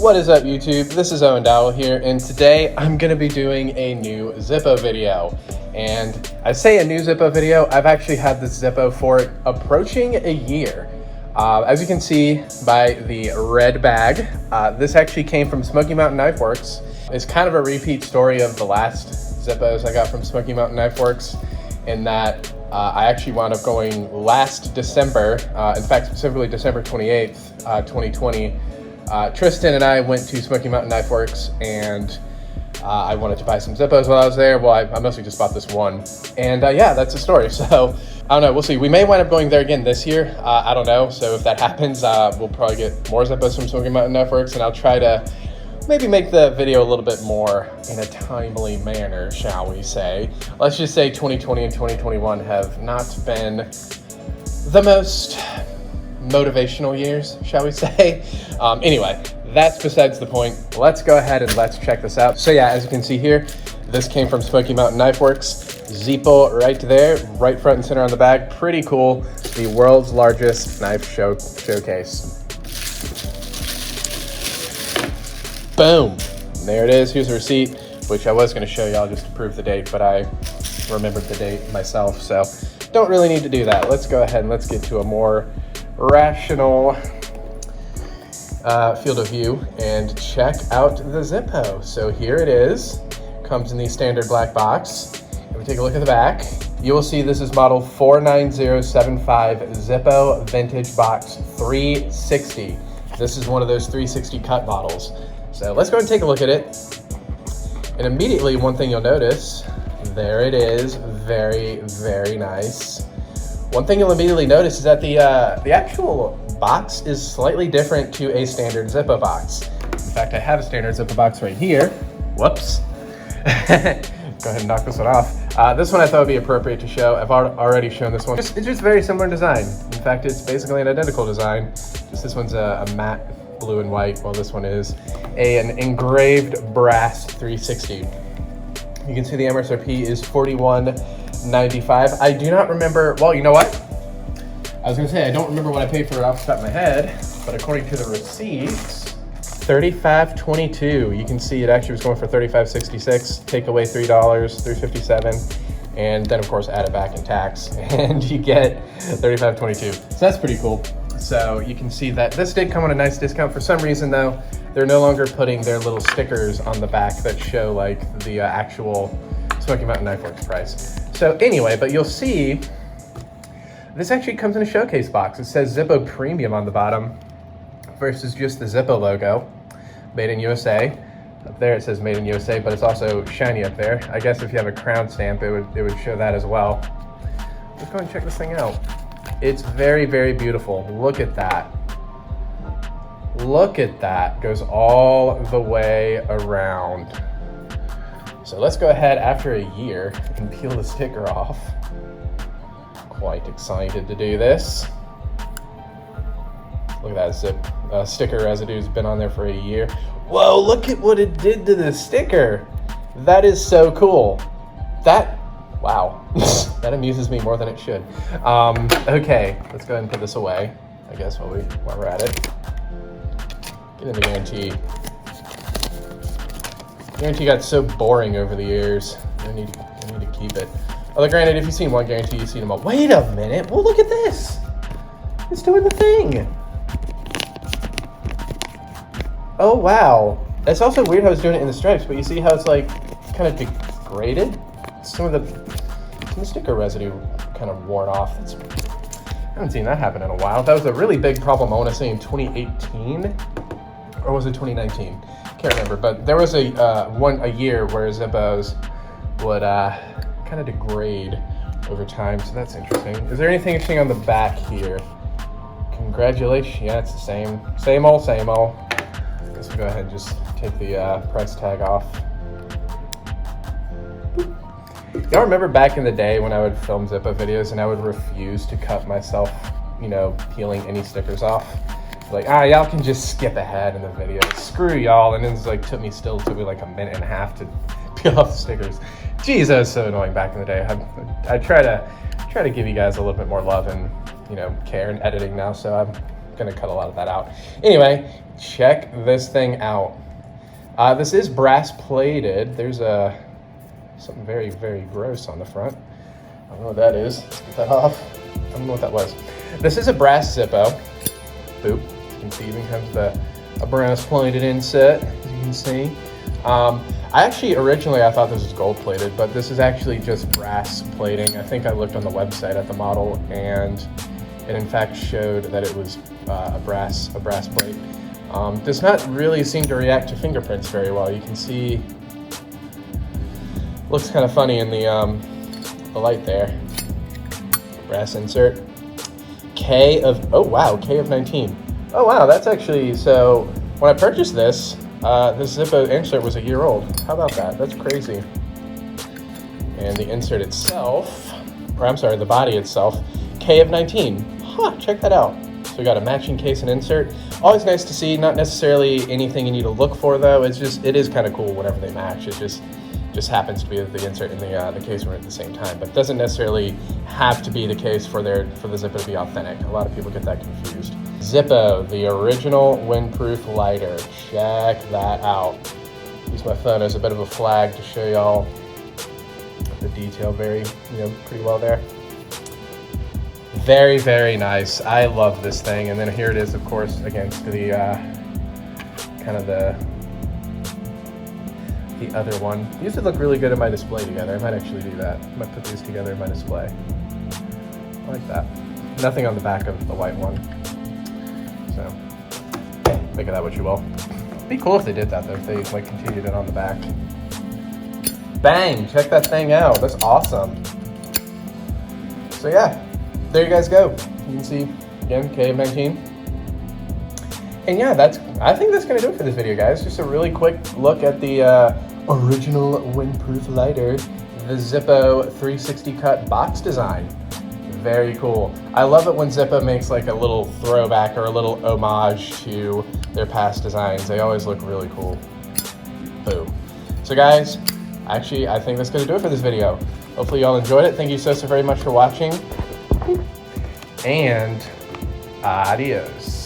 What is up, YouTube? This is Owen Dowell here, and today I'm going to be doing a new Zippo video. And I say a new Zippo video, I've actually had this Zippo for approaching a year. As you can see by the red bag, this actually came from Smoky Mountain Knife Works. It's kind of a repeat story of the last Zippos I got from Smoky Mountain Knife Works, in that I actually wound up going last December, in fact specifically December 28th, 2020. Tristan and I went to Smoky Mountain Knife Works, and I wanted to buy some Zippos while I was there. Well, I mostly just bought this one, and yeah, that's the story. So I don't know, we'll see. We may wind up going there again this year. I don't know. So if that happens, we'll probably get more Zippos from Smoky Mountain Knife Works, and I'll try to maybe make the video a little bit more in a timely manner, shall we say. Let's just say 2020 and 2021 have not been the most motivational years, shall we say. Anyway, that's besides the point. Let's go ahead and let's check this out. So yeah, as you can see here, this came from Smoky Mountain Knife Works. Zippo right there, right front and center on the bag. Pretty cool. The world's largest knife showcase. Boom. There it is. Here's the receipt, which I was going to show y'all just to prove the date, but I remembered the date myself, so don't really need to do that. Let's go ahead and let's get to a more rational field of view and check out the Zippo. So here it is. Comes in the standard black box. If we take a look at the back, you will see this is model 49075 Zippo Vintage Box 360. This is one of those 360 cut models. So let's go and take a look at it. And immediately, one thing you'll notice, there it is. Very, very nice. One thing you'll immediately notice is that the actual box is slightly different to a standard Zippo box. In fact, I have a standard Zippo box right here. Whoops. Go ahead and knock this one off. This one I thought would be appropriate to show. I've already shown this one. It's just very similar design. In fact, it's basically an identical design. Just this one's a matte blue and white, while this one is an engraved brass 360. You can see the MSRP is $41.95. I do not remember, well, you know what? I was gonna say, I don't remember what I paid for it off the top of my head, but according to the receipts, $35.22. You can see it actually was going for $35.66, take away $3, $3.57, and then of course add it back in tax, and you get $35.22. So that's pretty cool. So you can see that this did come on a nice discount. For some reason though, they're no longer putting their little stickers on the back that show like the actual Smoky Mountain Knife Works price. So anyway, but you'll see this actually comes in a showcase box. It says Zippo Premium on the bottom versus just the Zippo logo. Made in USA. Up there it says Made in USA, but it's also shiny up there. I guess if you have a crown stamp, it would show that as well. Let's go and check this thing out. It's very, very beautiful. Look at that. Look at that. Goes all the way around. So let's go ahead after a year and peel the sticker off. Quite excited to do this. Look at that sticker residue's been on there for a year. Whoa, look at what it did to the sticker. That is so cool. Wow. That amuses me more than it should. Okay, let's go ahead and put this away, I guess, while we're at it. Get in the guarantee. Guarantee got so boring over the years. I need to keep it. Although granted, if you've seen one guarantee, you've seen them all. Wait a minute, well look at this. It's doing the thing. Oh wow. It's also weird how it's doing it in the stripes, but you see how it's like kind of degraded? Some of the sticker residue kind of worn off. I haven't seen that happen in a while. That was a really big problem, I want to say in 2018, or was it 2019? Can't remember, but there was a year where Zippos would kind of degrade over time, so that's interesting. Is there anything interesting on the back here? Congratulations. Yeah, it's the same old. I guess we'll go ahead and just take the price tag off. Y'all remember back in the day when I would film Zippo videos and I would refuse to cut myself, peeling any stickers off? Like, y'all can just skip ahead in the video. Screw y'all. And it took me like a minute and a half to peel off the stickers. Jeez, that was so annoying back in the day. I try to give you guys a little bit more love and care in editing now, so I'm gonna cut a lot of that out. Anyway, check this thing out. This is brass plated. There's something very, very gross on the front. I don't know what that is. Let's get that off. I don't know what that was. This is a brass Zippo. Boop. You can see even comes a brass plated inset, as you can see. Originally I thought this was gold plated, but this is actually just brass plating. I think I looked on the website at the model, and it in fact showed that it was a brass plate. Does not really seem to react to fingerprints very well. You can see, looks kind of funny in the light there. Brass insert. K of 19. Oh wow, that's actually, so when I purchased this, this Zippo insert was a year old. How about that? That's crazy. And the insert itself, or I'm sorry, the body itself, K of 19. Huh, check that out. So we got a matching case and insert. Always nice to see, not necessarily anything you need to look for though. It is kind of cool whenever they match. It just happens to be that the insert and the case were at the same time, but doesn't necessarily have to be the case for the Zippo to be authentic. A lot of people get that confused. Zippo, the original windproof lighter. Check that out. Use my phone as a bit of a flag to show y'all the detail pretty well there. Very, very nice. I love this thing. And then here it is, of course, against the kind of the other one. These would look really good in my display together. I might actually do that. I might put these together in my display. I like that. Nothing on the back of the white one. So, make of that what you will. It'd be cool if they did that though, if they continued it on the back. Bang! Check that thing out. That's awesome. So yeah, there you guys go. You can see, again, K of 19. And yeah, I think that's gonna do it for this video, guys. Just a really quick look at the original windproof lighter, the Zippo 360 cut box design. Very cool. I love it when Zippo makes like a little throwback or a little homage to their past designs. They always look really cool. Boom. So guys, actually, I think that's gonna do it for this video. Hopefully y'all enjoyed it. Thank you so very much for watching. And adios.